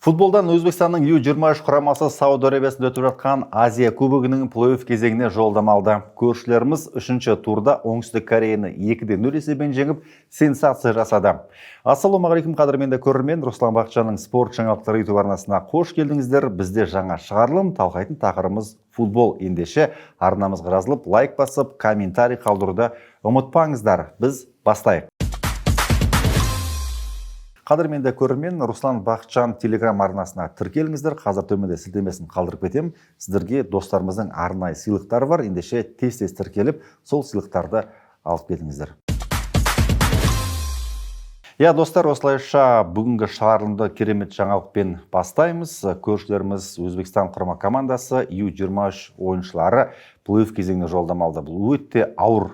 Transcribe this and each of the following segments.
Футболдан Өзбекстанның U23 құрамасы Сауд Арабиясында өтіп жатқан Азия кубогының плей-офф кезеңіне жолдама алды. Көршілеріміз 3-ші турда Оңтүстік Кореяны 2-0 есебімен жеңіп, сенсация жасады. Ассалаумағалейкум қадірменді көрермен, Руслан Бақытжанның спорт жаңалықтары YouTube арнасына қош келдіңіздер. Бізде жаңа шығарылым, талқылайтын тақырыбымыз футбол. Ендеше арнамызға жазылып, лайк басып, комментарий қалдыруды ұмытпаңыздар. Біз бастайық. Қадірменді көрермен, Руслан Бақытжан телеграм арнасына тіркеліңіздер. Қазір төменде сілтемесін қалдырып кетем. Сіздерге достарымыздың арнайы сыйлықтары бар. Ендеше тез-тез тіркеліп, сол сыйлықтарды алып кетіңіздер. Достар, осылайша бүгінгі шығарылымды керемет жаңалықпен бастаймыз. Көршілеріміз Өзбекстан құрама командасы U23 ойыншылары плей-офф кезеңіне жолдама алды. Бұл өте ауыр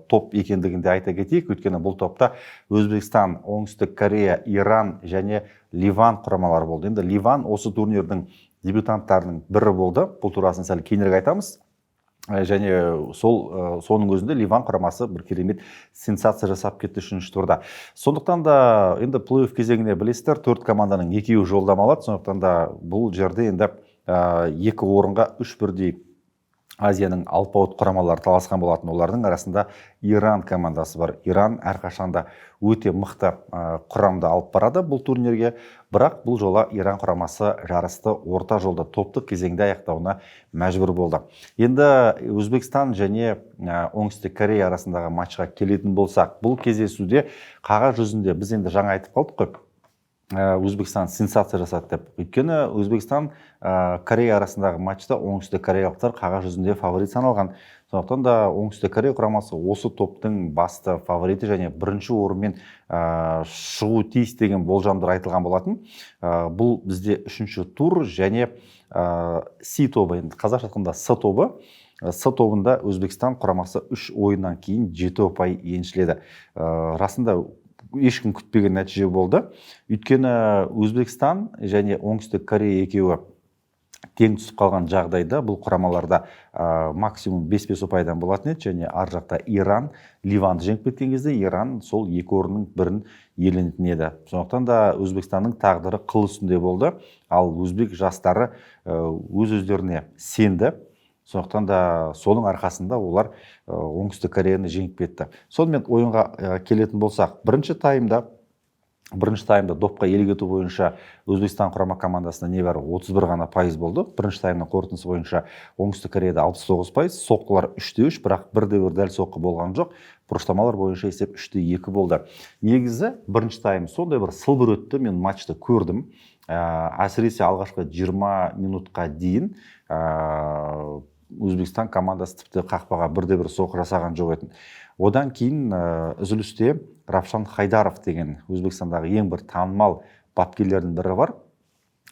топ екендігінде айта кетейік. Өйткені бұл топта Өзбекстан, Оңтүстік Корея, Иран және Ливан құрамалары болды. Енді Ливан осы турнирдің дебютанттарының бірі болды. Бұл турасын сәл кейінірек айтамыз. Және соның өзінде Ливан құрамасы бір керемет сенсация жасап кетті 3-ші турда. Сондықтан да енді плей-офф кезеңіне білесіздер, 4 команданың 2-еуі жолдама алады. Сондықтан да бұл жерде енді 2 орынға 3 бірдей Азияның алпауыт құрамалары таласқан болатын. Олардың арасында Иран командасы бар. Иран әрқашанда өте мықты құрамды алып барады бұл турнирге. Бірақ бұл жолы Иран құрамасы жарысты орта жолда топтық кезеңде аяқтауына мәжбүр болды. Енді Өзбекстан және Оңтүстік Корея арасындағы матчқа келетін болсақ, бұл кездесуде қағаз жүзінде біз енді жаңа айтып қалдық қой. Өзбекстан сенсация жасады деп. Өйткені Өзбекстан Корея арасындағы матчта оңтүстік кореялықтар қағаз жүзінде фаворит саналған. Сондықтан да оңтүстік Корея құрамасы осы топтың басты фавориті және бірінші орынмен шығу тиіс деген болжамдар айтылған болатын. Бұл бізде 3-ші тур және С тобы, енді қазақша айтқанда С тобы. С тобында Өзбекстан құрамасы 3 ойыннан кейін 7 ұпай еншіледі. Расында ешкім күтпеген нәтиже болды. Өйткені Өзбекстан және Оңтүстік Корея екеуі тең түсіп қалған жағдайда бұл құрамаларда максимум 5-5 ұпайдан болатын еді. Және ар жақта Иран, Ливанды жеңіп кеткен кезде Иран сол 2 орынның бірін иеленетін еді. Сондықтан да Өзбекстанның тағдыры қыл үстінде болды. Ал өзбек жастары өз-өздеріне сенді. Сондықтан да соның арқасында олар Оңтүстік Кореяны жеңіп кетті. Сонымен ойынға келетін болсақ, бірінші таймда допқа елгету бойынша Өзбекстан құрама командасына небәрі 31 ғана пайыз болды. Бірінші таймның қорытындысы бойынша Оңтүстік Кореяда 69%, соққылар 3-3, бірақ 1-1 дәл соққы болған жоқ. Бұрыштамалар бойынша есеп 3-2 болды. Негізі бірінші тайм сондай бір сылбыр өтті, мен матчты көрдім. Әсіресе алғашқы 20 минутқа дейін Өзбекстан командасы тіпті қақпаға 1-1 соққы жасаған жоқ етін. Одан кейін үзілісте Равшан Хайдаров деген Өзбекстандағы ең бір танымал бапкерлердің бірі бар.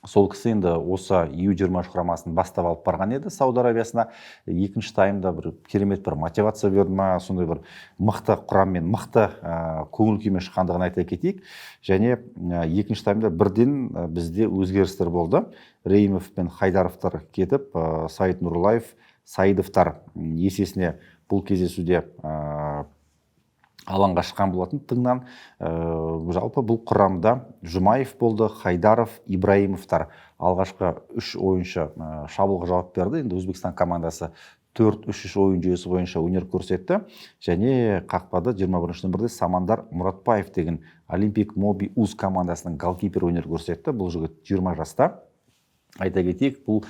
Сол кісі енді осы U23 құрамасын бастап алып барған еді Сауд Арабиясына. Екінші таймда бір керемет бір мотивация берді ма, сондай бір мықты құраммен, мықты көңіл күймен шыққандығын айта кетейік. Және екінші таймда бірден бізде өзгерістер болды. Рейімов пен Хайдаровтар кетіп, Саид Нурлаев, Саидовтар есесіне бұл кездесуде алаңға шыққан болатын. Тыңнан жалпы бұл құрамда Жұмаев болды, Хайдаров, Ибраимовтар алғашқы 3 ойыншы шабуылға жауап берді. Енді Өзбекстан командасы 4-3-3 ойын жүйесі бойынша өнер көрсетті. Және қақпада 21-ші нөмірде Самандар Мұратбаев деген Олимпик Моби Уз командасының голкипері өнер көрсетті. Бұл жігіт 20 жаста. Айта кетейік, бұл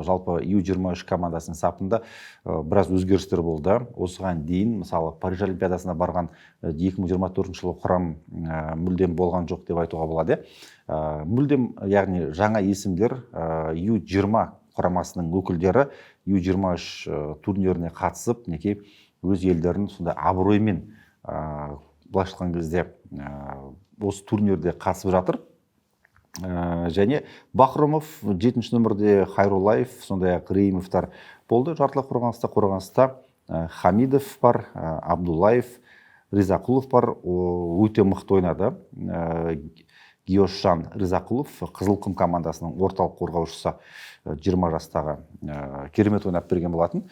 жалпы U23 командасының сапында біраз өзгерістер болды. Осыған дейін, мысалы, Париж Олимпиадасына барған 2024 жылы құрам мүлдем болған жоқ деп айтуға болады. Мүлдем, яғни жаңа есімдер U20 құрамасының өкілдері U23 турниріне қатысып, неке өз елдерін сонда абыроймен былайша айтқан кезде осы турнирде қатысып жатыр. Және Бахромов, 7-ші нөмірде Хайрулаев, сондай-ақ Рейімовтар болды. Жартылай қорғаныста Хамидов бар, Абдуллаев, Ризақұлов бар, өте мықты ойнады. Гиошжан Ризақұлов, Қызылқұм командасының орталық қорғаушысы, 20 жастағы керемет ойнап берген болатын.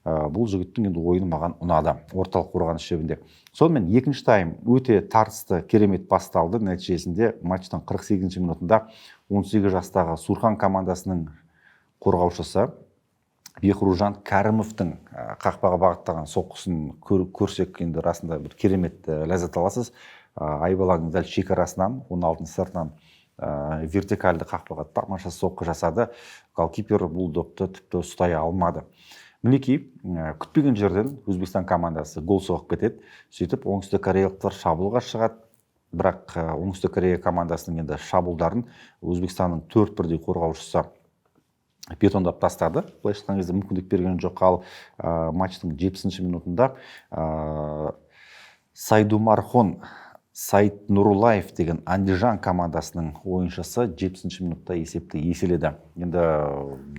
бұл жігіттің енді ойыны маған ұнады орталық қорғаныс шебінде. Сонымен екінші тайм өте тартысты, керемет басталды. Нәтижесінде матчтың 48 минутында 18 жастағы Сурхан командасының қорғаушысы Бехружан Кәрімовтің қақпаға бағыттаған соққысын көрсек, енді расында бір керемет ләззат аласыз. Айбаланың дәл шекарасынан 16 сыртынан вертикальді қақпаға тамаша соққы жасады. Голкипер бұл допты тіпті ұстай алмады. Мінекей, күтпеген жерден Өзбекстан командасы гол соғып кетеді. Сөйтіп оңтүстік кореялықтар шабуылға шығады. Бірақ оңтүстік Корея командасының енді шабуылдарын Өзбекстанның 4-1 қорғаушысы бетондап тастады. Былайша айтқан кезде мүмкіндік берген жоқ. Ал матчтың 70 минутында Сайдумархон Сайт Нурулаев деген Андижан командасының ойыншысы 70 минутта есепті еселеді. Енді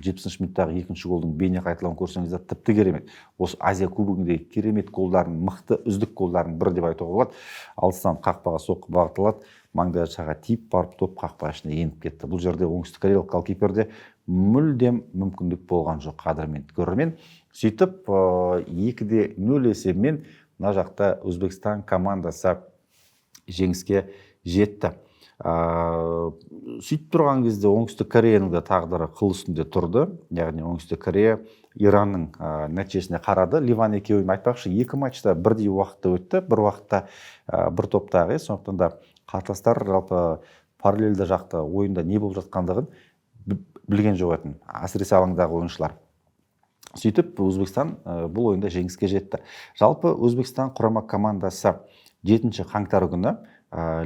70 минуттағы екінші голдың бейне қайталауын көрсеңіздер тіпті керемет. Осы Азия кубогіндегі керемет голдардың, мықты үздік голдардың бірі деп айтуға болады. Алыстан қақпаға соққы бағытталады, маңдайшаға тиіп барып топ қақпа ішіне еніп кетті. Бұл жерде оңтүстік кореялық голкиперде мүлдем мүмкіндік болған жоқ қадірмен көрермен. Сөйтіп 2-0 есебімен мына жақта Өзбекстан командасы жеңіске жетті. Сөйтіп тұрған кезде оңтүстік Кореяның да тағдыры қыл үстінде тұрды. Яғни оңтүстік Корея Иранның нәтижесіне қарады. Ливан екеуін айтпақшы, екі матчта бірдей уақытта өтті. Бір уақытта бір топтағы. Сондықтан да қарсыластар жалпы параллельді жақта ойында не болып жатқандығын білген жоқ етін, әсіресе алаңдағы ойыншылар. Сөйтіп Өзбекстан бұл ойында жеңіске жетті. Жалпы Өзбекстан құрама командасы 7 қаңтар күні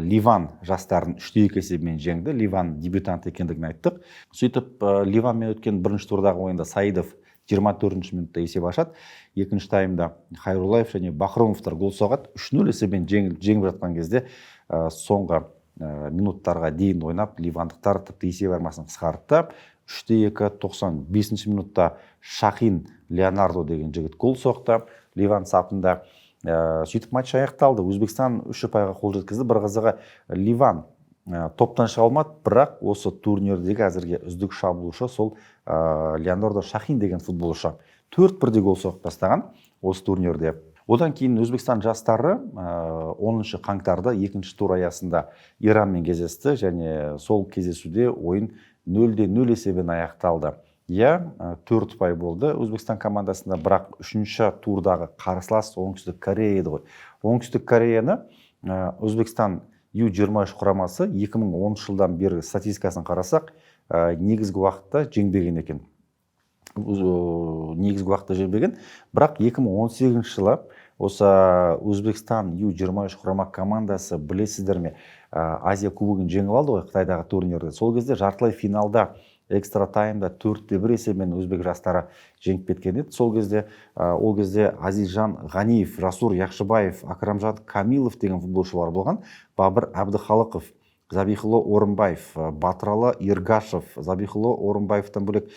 Ливан жастарын 3-2 есебімен жеңді. Ливан дебютант екендігін айттық. Сөйтіп Ливанмен өткен бірінші турдағы ойында Саидов 24 минутта есеп ашады. Екінші таймда Хайрулаев және Бахромовтар гол соғады. 3-0 есебімен жеңіп жатқан кезде соңғы минуттарға дейін ойнап, ливандықтар тіпті есеп айырмасын қысқартты. 3-2 95 минутта Шахин Леонардо деген жігіт гол соқты. Ливан сапында сөйтіп матч аяқталды. Өзбекстан 3 ұпайға қол жеткізді. Бір қызығы, Ливан топтан шыға алмады, бірақ осы турнирдегі әзірге үздік шабуылшы сол Леонардо Шахин деген футболшы 4-1 гол соғып тастаған осы турнирде. Одан кейін Өзбекстан жастары 10 қаңтарда екінші тур аясында Иранмен кездесті және сол кездесуде ойын 0-0 есебімен аяқталды. 4 ұпай болды Өзбекстан командасында, бірақ 3-ші турдағы қарсылас оңтүстік Корея еді ғой. Оңтүстік Кореяны Өзбекстан U23 құрамасы 2010 жылдан бері статистикасын қарасақ, негізгі уақытта жеңбеген екен. Бірақ 2018 жылы осы Өзбекстан U23 құрама командасы, білесіздер ме, Азия кубогын жеңіп алды ғой Қытайдағы турнирде. Сол кезде жартылай финалда экстра таймда 4-1 есебімен өзбек жастары жеңіп кеткен еді. Ол кезде Азизжан Ғаниев, Расур Яқшыбаев, Акрамжан Камилов деген футболшылар болған. Бабыр Әбдіхалықов, Забихұлы Орынбаев, Батыралы Ергашев, Забихұлы Орынбаевтан бөлек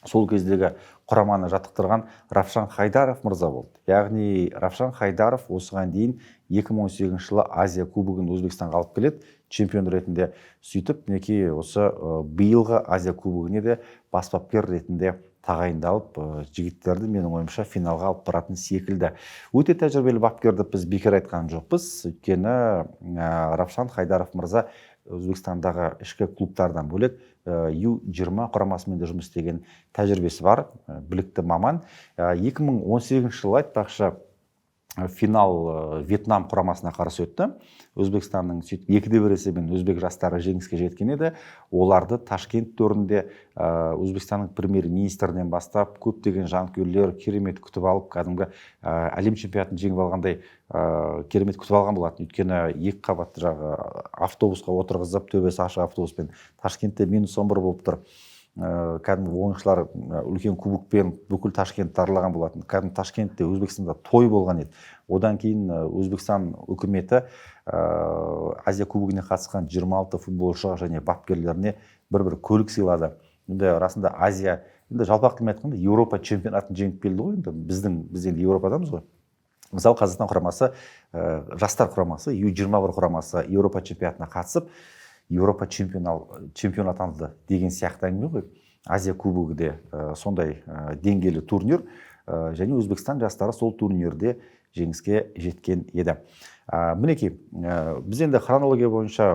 сол кездегі құраманы жаттықтырған Равшан Хайдаров мырза болды. Яғни Равшан Хайдаров осыған дейін 2018 жылы Азия кубогын Өзбекстанға алып келеді, чемпион ретінде. Сөйтіп, мінекей осы биылғы Азия кубогіне де бас бапкер ретінде тағайындалып, жігіттерді менің ойымша финалға алып баратын секілді. Өте тәжірибелі бапкерді біз бекер айтқан жоқпыз. Өйткені Равшан Хайдаров мырза Өзбекстандағы ішкі клубтардан бөлек U20 құрамасымен де жұмыс істеген тәжірибесі бар, білікті маман. 2018 жылы айтпақшы финал Вьетнам құрамасына қарсы өтті. Өзбекстанның 2-1 есебімен өзбек жастары жеңіске жеткен еді. Оларды Ташкент төрінде Өзбекстанның премьер-министрінен бастап көптеген жанкүйерлер керемет күтіп алып, кәдімгі әлем чемпионатын жеңіп алғандай керемет күтіп алған болатын. Өйткені 2 қабатты жағы автобусқа отырғызып, төбесі ашық автобуспен Ташкентте -11 болып тұр. Кәдімгі ойыншылар үлкен кубокпен бүкіл Ташкентті аралаған болатын. Кәдімгі Ташкентте Өзбекстанда той болған еді. Одан кейін Өзбекстан үкіметі Азия кубогіне қатысқан 26 футболшыға және бапкерлеріне бір көлік сыйлады. Енді расында Азия, енді жалпақ тілмен айтқанда Еуропа чемпионатын жеңіп келді ғой. Біз енді Еуропадамыз ғой. Мысалы Қазақстан құрамасы, жастар құрамасы, U21 құрамасы Еуропа чемпионатына қатысып Еуропа чемпион атанды деген сияқты әңгіме ғой. Азия кубогы де сондай деңгейлі турнир, және Өзбекстан жастары сол турнирде жеңіске жеткен еді. Мінекей, біз енді хронология бойынша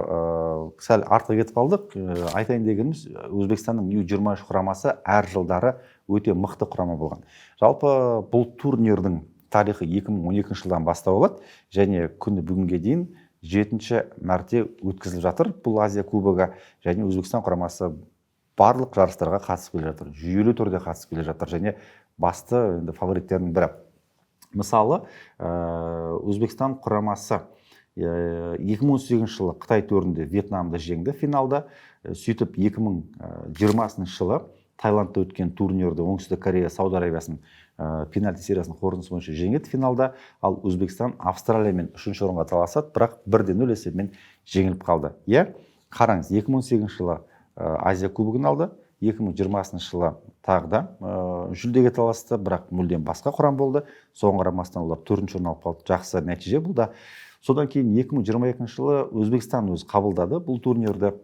сәл артқа кетіп қалдық. Айтайын дегеніміз, Өзбекстанның U23 құрамасы әр жылдары өте мықты құрама болған. Жалпы бұл турнирдің тарихы 2012 жылдан бастау алады, және күні бүгінге дейін 7-ші мәрте өткізіліп жатыр бұл Азия кубогы, және Өзбекстан құрамасы барлық жарыстарға қатысып келе жатыр, жүйелі түрде қатысып келе жатыр, және басты фавориттердің бірі. Мысалы, Өзбекстан құрамасы 2018 жылы Қытай төрінде Вьетнамды жеңді финалда, сөйтіп 2020 жылы Таиландта өткен турнирді оңтүстік Корея Сауд Арабиясын пенальти сериясының қорытындысы бойынша жеңеді финалда, ал Өзбекстан Австралиямен 3-ші орынға таласады, бірақ 1-0 есебімен жеңіліп қалды. Қараңыз, 2018 жылы Азия кубогын алды, 2020 жылы тағы да жүлдеге таласты, бірақ мүлдем басқа құрам болды. Соған қарамастан олар 4-ші орын алып қалды. Жақсы нәтиже бұл да. Содан кейін 2022 жылы Өзбекстан өзі қабылдады бұл турнирді,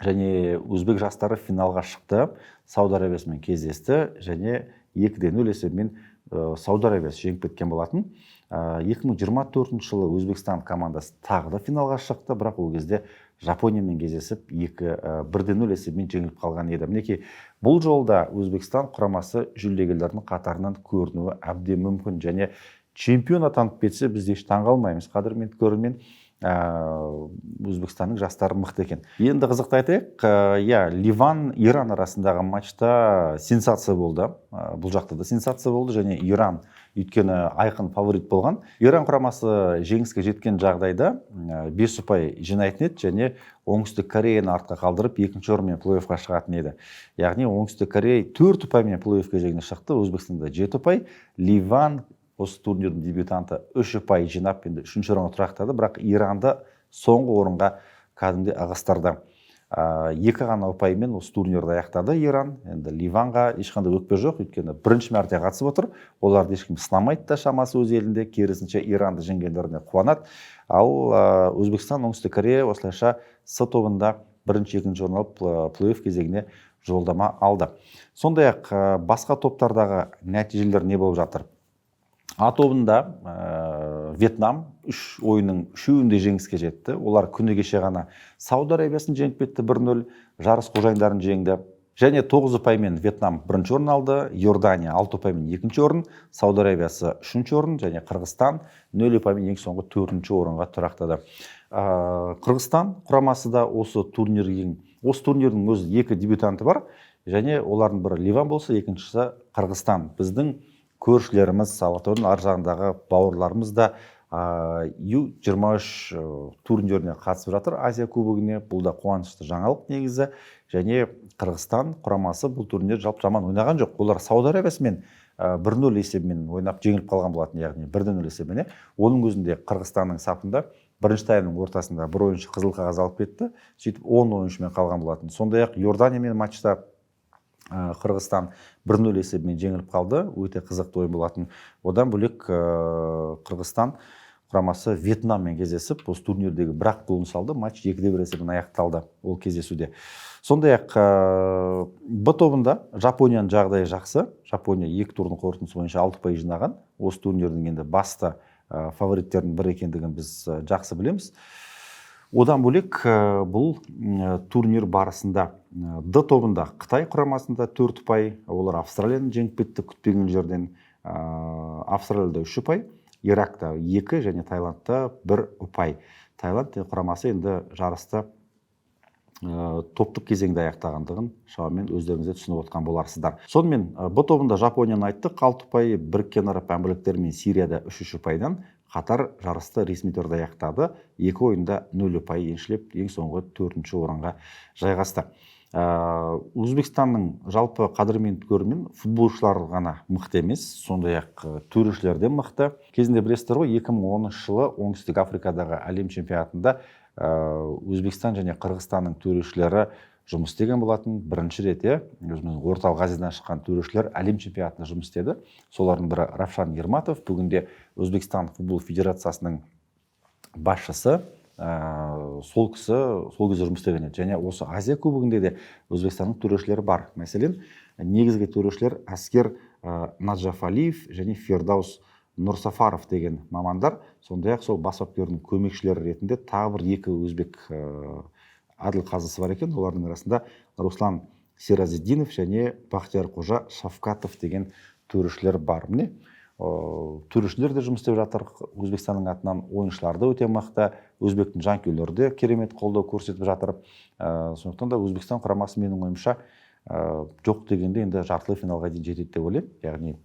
және өзбек жастары финалға шықты, Сауд Арабиясымен кездесті, және 2-0 есебімен Сауд Арабиясы жеңіп кеткен болатын. 2024 жылы Өзбекстан командасы тағы да финалға шықты, бірақ ол кезде Жапониямен кездесіп 1-0 есебімен жеңіліп қалған еді. Мінекей, бұл жолда Өзбекстан құрамасы жүлдегерлердің қатарынан көрінуі әбден мүмкін, және чемпион атанып кетсе, біз еш таңғалмаймыз. Қадірменді көрермен, Өзбекстанның жастары мықты екен. Енді қызықты айтайық, Ливан Иран арасындағы матчта сенсация болды. Бұл жақта да сенсация болды, және Иран өйткені айқын фаворит болған. Иран құрамасы жеңіске жеткен жағдайда 5 ұпай жинайтын еді, және оңтүстік Кореяны артқа қалдырып 2-ші орынмен плей-оффқа шығатын еді. Яғни оңтүстік Корея 4 ұпаймен плей-оффқа жеңіне шықты, Өзбекстанда 7 ұпай. Ливан осы турнирдің дебютанты 3 ұпай жинап, енді 3-ші орынға тұрақтады, бірақ Иранды соңғы орынға кәдімгідей ығыстырды. 2 ғана ұпаймен осы турнирді аяқтады Иран. Енді Ливанға ешқандай өкпе жоқ, өйткені бірінші мәрте қатысып отыр. Оларды ешкім сынамайды да шамасы өз елінде, керісінше Иранды жеңгендеріне қуанады. Ал Өзбекстан, оңтүстік Корея осылайша С тобында 1-2 орын алып плей-офф кезегіне жолдама алды. Сондай-ақ басқа топтардағы нәтижелер не болып жатыр? А тобында Вьетнам 3 ойынның 3-інде жеңіске жетті. Олар күні кеше ғана Сауд Арабиясын жеңіп кетті 1-0, жарыс қожайындарын жеңді. Және 9 ұпаймен Вьетнам 1-ші орын алды, Иордания 6 ұпаймен 2-ші орын, Сауд Арабиясы 3-ші орын, және Қырғызстан 0 ұпаймен ең соңғы 4-ші орынға тұрақтады. Қырғызстан құрамасы да осы турнирдің өзі 2 дебютанты бар, және олардың бірі Ливан болса, екіншісі Қырғызстан. Біздің көршілеріміз, Алатаудың ар жағындағы бауырларымыз да U23 турниріне қатысып жатыр, Азия кубогіне. Бұл да қуанышты жаңалық негізі, және Қырғызстан құрамасы бұл турнир жалпы жаман ойнаған жоқ. Олар Сауд Арабиясымен 1-0 есебімен ойнап жеңіліп қалған болатын, яғни 1-0 есебіне. Оның өзінде Қырғызстанның сапында бірінші таймның ортасында бір ойыншы қызыл қағаз алып кетті, сөйтіп 10 ойыншымен қалған болатын. Сондай-ақ Иорданиямен матчта Қырғызстан 1-0 есебімен жеңіліп қалды, өте қызықты ойын болатын. Одан бөлек Қырғызстан құрамасы Вьетнаммен кездесіп, осы турнирдегі бірақ голын салды, матч 2-1 есебімен аяқталды ол кездесуде. Сондай-ақ Б тобында Жапонияның жағдайы жақсы. Жапония 2 турдың қорытындысы бойынша 6 ұпай жинаған. Осы турнирдің енді басты фавориттердің бірі екендігін біз жақсы білеміз. Одан бөлек бұл турнир барысында Д тобында Қытай құрамасында 4 ұпай, олар Австралияны жеңіп кетті күтпеген жерден. Австралияда 3 ұпай, Иракта 2 және Таиландта 1 ұпай. Таиланд құрамасы енді жарысты топтық кезеңде аяқтағандығын шамамен өздеріңізде түсініп отқан боларсыздар. Сонымен Б тобында Жапонияны айттық, 6 ұпай, Біріккен Араб Әмірліктері мен Сирияда 3 ұпайдан қатар жарысты ресми түрде аяқтады. 2 ойында 0 ұпай еншілеп, ең соңғы 4-ші орынға жайғасты. Өзбекстанның жалпы қадірменді көрермен футболшылар ғана мықты емес, сондай-ақ төрешілер де мықты. Кезінде білесіздер ғой, 2010 жылы Оңтүстік Африкадағы әлем чемпионатында Өзбекстан және Қырғызстанның төрешілері жұмыс істеген болатын. Бірінші рет өзіміздің орталық Азиядан шыққан төрешілер әлем чемпионатында жұмыс істеді. Солардың бірі Равшан Ерматов, бүгінде Өзбекстан футбол федерациясының басшысы. сол кезде жұмыс істеген еді. Және осы Азия кубогінде де Өзбекстанның төрешілері бар. Мәселен, негізгі төрешілер Әскер Наджафалиев және Фердаус Нұрсафаров деген мамандар. Сондай-ақ сол бас бапкердің көмекшілері ретінде тағы бір екі өзбек әділ қазысы бар екен. Олардың арасында Руслан Сиразиддинов және Бахтияр Қожа Шавкатов деген төрешілер бар. Міне, төрешілер де жұмыс істеп жатыр. Өзбекстанның атынан ойыншылар да өте мықты, өзбектің жанкүйерлері де керемет қолдау көрсетіп жатыр. Сондықтан да Өзбекстан құрамасы менің ойымша жоқ дегенде енді жартылай финалға дейін жетеді деп ойлаймын. Яғни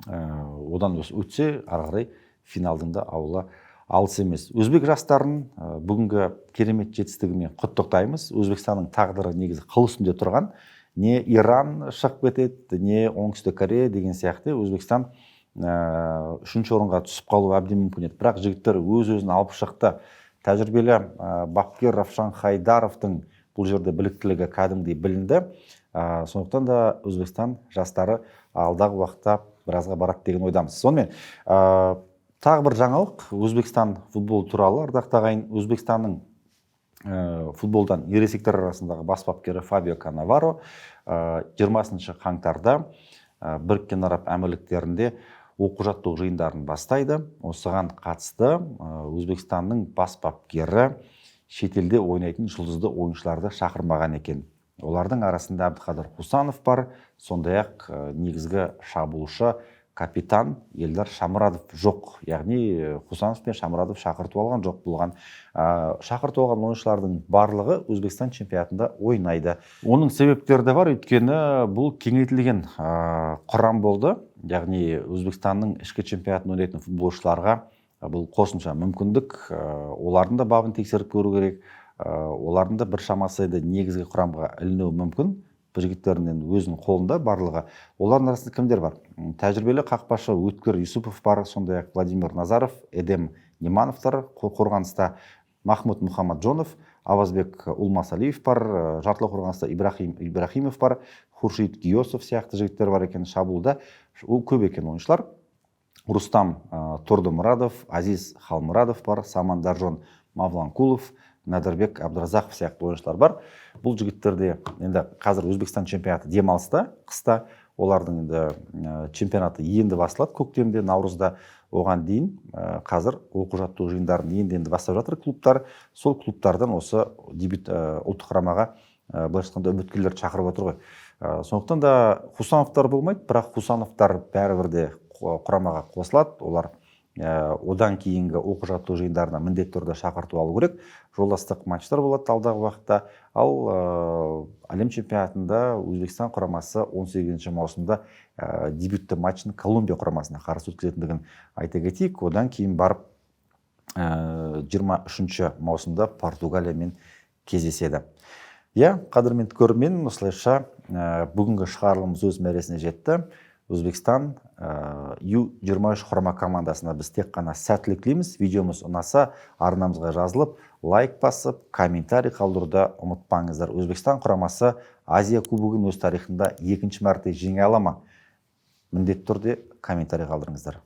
одан өтсе, ары қарай финалдың да ауылы алыс емес. Өзбек жастарын бүгінгі керемет жетістігімен құттықтаймыз. Өзбекстанның тағдыры негізі қыл үстінде тұрған. Не Иран шығып кетеді, не Оңтүстік Корея деген сияқты Өзбекстан үшінші орынға түсіп қалу әбден мүмкін еді. Бірақ жігіттер өз-өзін алып шықты. Тәжірибелі бапкер Равшан Хайдаровтың бұл жерде біліктілігі кәдімгідей білінді. Сондықтан да Өзбекстан жастары алдағы уақытта біразға барады деген ойдамыз. Сонымен тағы бір жаңалық Өзбекстан футбол туралы. Ардақты ағайын, Өзбекстанның футболдан ересектер арасындағы бас бапкері Фабио Канаваро 20 қаңтарда Біріккен Араб Әмірліктерінде оқу-жаттығу жиындарын бастайды. Осыған қатысты Өзбекстанның бас бапкері шетелде ойнайтын жұлдызды ойыншыларды шақырмаған екен. Олардың арасында Әбдіқадыр Хусанов бар, сондай-ақ негізгі шабуылшы капитан Елдар Шамырадов жоқ. Яғни Хусанов пен Шамырадов шақырту алған жоқ. Болған шақырту алған ойыншылардың барлығы Өзбекстан чемпионатында ойнайды. Оның себептері де бар, өйткені бұл кеңейтілген құрам болды. Яғни Өзбекстанның ішкі чемпионатын ойнайтын футболшыларға бұл қосымша мүмкіндік. Олардың да бабын тексеріп көру керек. Олардың да бір шамасы негізгі құрамға ілінуі мүмкін. Жігіттерінен өзінің қолында барлығы. Олардың арасында кімдер бар? Тәжірибелі қақпашы Өткір Юсупов бар, сондай-ақ Владимир Назаров, Эдем Немановтар, қорғаныста Махмуд Мухаммаджонов, Авазбек Улмасалиев бар, жартылай қорғаныста Ибрахимов бар, Хуршид Гиосов сияқты жігіттер бар екен. Шабуылда көп екен ойыншылар. Рустам Тордымұрадов, Азиз Халмұрадов бар, Саман Даржон Мавланкулов, Надырбек Абдразақов сияқты ойыншылар бар. Бұл жігіттерде енді қазір Өзбекстан чемпионаты демалыста, қыста. Олардың енді чемпионаты енді басталады, көктемде, наурызда. Оған дейін қазір оқу-жаттығу жиындарын енді бастап жатыр клубтар. Сол клубтардан осы дебют ұлттық құрамаға былайша айтқанда үміткерлерді шақырып отыр ғой. Сондықтан да Хусановтар болмайды, бірақ Хусановтар бәрібір де құрамаға қосылады. Олар одан кейінгі оқу-жаттығу жиындарына міндетті түрде шақырту алу керек. Жолдастық матчтар болады алдағы уақытта. Ал әлем чемпионатында Өзбекстан құрамасы 18 маусымда дебютті матчын Колумбия құрамасына қарсы өткізетіндігін айта кетейік. Одан кейін барып 23 маусымда Португалиямен кездеседі. Қадірменді көрермен, осылайша бүгінгі шығарылымымыз өз мәресіне жетті. Өзбекстан U23 құрама командасына біз тек қана сәттілік тілейміз. Видеомыз ұнаса, арнамызға жазылып, лайк басып, комментарий қалдыруды ұмытпаңыздар. Өзбекстан құрамасы Азия кубогын өз тарихында екінші мәрте жеңе ала ма? Міндетті түрде комментарий қалдырыңыздар.